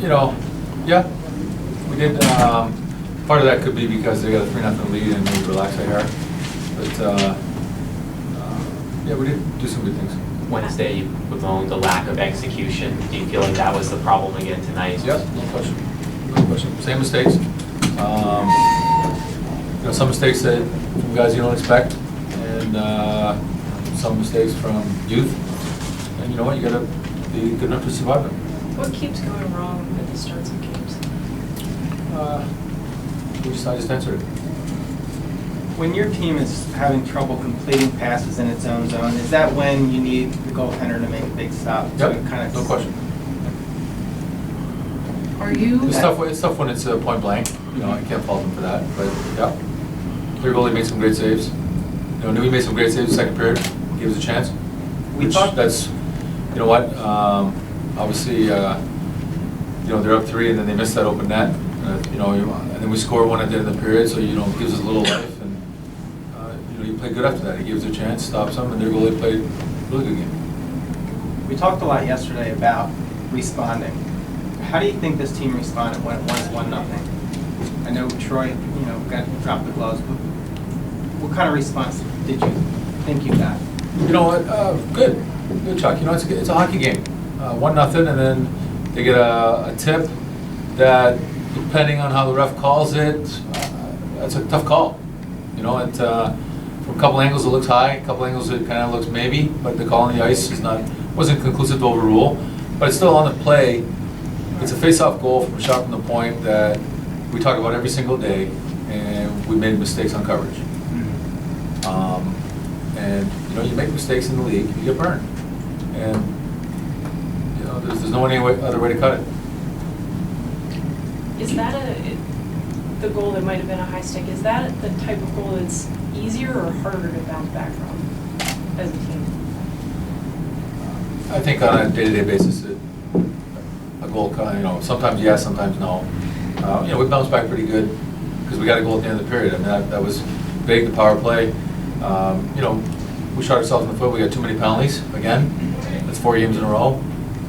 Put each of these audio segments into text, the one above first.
Yeah, we did. Part of that could be because they got a 3-0 lead and maybe relax a hair. But yeah, we did do some good things. Wednesday, with the lack of execution, do you feel like that was the problem again tonight? Yes, no question. No question. Same mistakes. Some mistakes that from guys you don't expect, and some mistakes from youth. And you know what? You got to be good enough to survive them. What keeps going wrong at the starts of games? I just answered it. When your team is having trouble completing passes in its own zone, is that when you need the goaltender to make a big stop? Yep, kind of no question. Are you? It's tough when it's point blank. I can't fault them for that. But yeah, their goalie made some great saves. Newey made some great saves in the second period. Gave us a chance. That's, you know what? Obviously, they're up 3 and then they missed that open net. And then we score one at the end of the period, so it gives us a little life. And you play good after that. He gives a chance, stops them, and their goalie played a really good game. We talked a lot yesterday about responding. How do you think this team responded when it was 1-0? I know Troy, got dropped the gloves, but what kind of response did you think you got? You know what? Good, Chuck. It's a hockey game. 1-0, and then they get a tip that, depending on how the ref calls it, that's a tough call. From a couple angles it looks high, a couple angles it kind of looks maybe, but the call on the ice wasn't conclusive to overrule. But it's still on the play. It's a face-off goal from a shot from the point that we talk about every single day, and we made mistakes on coverage. And you make mistakes in the league, you get burned, and there's no other way to cut it. Is that the goal that might have been a high stick? Is that the type of goal that's easier or harder to bounce back from as a team? I think on a day-to-day basis, a goal, sometimes yes, sometimes no. We bounced back pretty good because we got a goal at the end of the period. I mean, that was big, the power play. We shot ourselves in the foot. We got too many penalties again. That's 4 games in a row.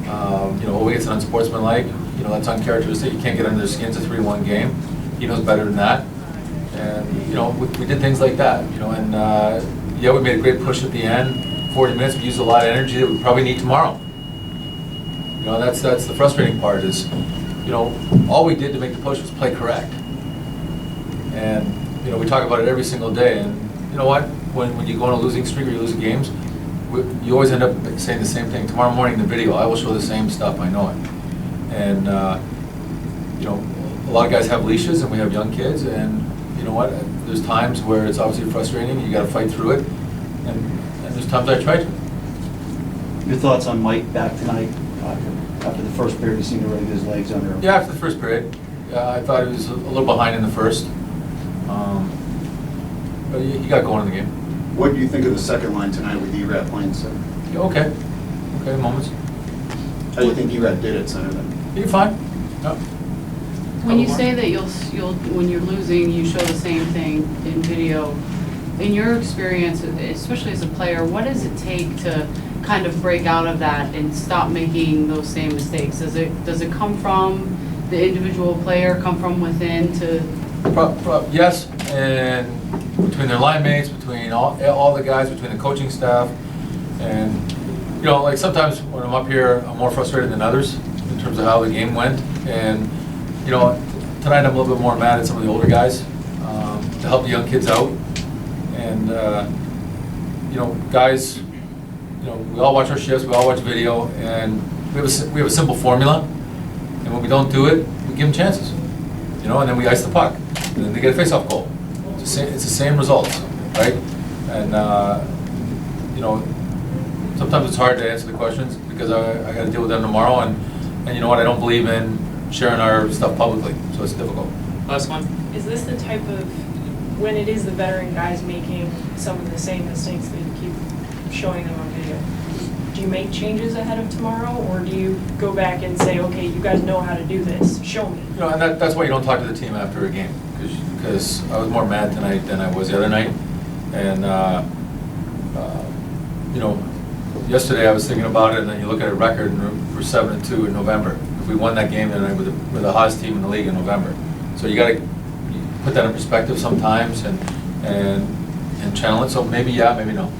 Oates an unsportsmanlike. That's uncharacteristic. You can't get under their skin. It's a 3-1 game. He knows better than that. And, we did things like that, and we made a great push at the end. 40 minutes, we used a lot of energy that we probably need tomorrow. That's the frustrating part is, all we did to make the push was play correct. And, we talk about it every single day. And you know what? When you go on a losing streak or you lose games, you always end up saying the same thing. Tomorrow morning in the video, I will show the same stuff. I know it. And a lot of guys have leashes, and we have young kids. And you know what? There's times where it's obviously frustrating. You got to fight through it. And there's times I try to. Your thoughts on Mike back tonight? After the first period, he seemed to really get his legs under him. Yeah, after the first period, I thought he was a little behind in the first. But he got going in the game. What do you think of the second line tonight with Erad playing center? Yeah, okay, moments. How do you think Erad did at center then? You're fine. Yeah. When you say that you'll when you're losing, you show the same thing in video. In your experience, especially as a player, what does it take to kind of break out of that and stop making those same mistakes? Does it come from the individual player, come from within to? Yes, and between their line mates, between all the guys, between the coaching staff, and like sometimes when I'm up here, I'm more frustrated than others in terms of how the game went. And tonight I'm a little bit more mad at some of the older guys to help the young kids out. And guys, we all watch our shifts, we all watch video, and we have a simple formula. And when we don't do it, we give them chances. And then we ice the puck, and then they get a face-off goal. It's the same results, right? And sometimes it's hard to answer the questions because I got to deal with them tomorrow, and you know what? I don't believe in sharing our stuff publicly, so it's difficult. Last one. Is this the type of, when it is the veteran guys making some of the same mistakes that you keep showing them on video, do you make changes ahead of tomorrow, or do you go back and say, okay, you guys know how to do this, show me? And that's why you don't talk to the team after a game, because I was more mad tonight than I was the other night. And yesterday I was thinking about it, and then you look at a record, and we're 7-2 in November. if we won that game tonight with the hottest team in the league in November. So you gotta put that in perspective sometimes and channel it, so maybe yeah, maybe no.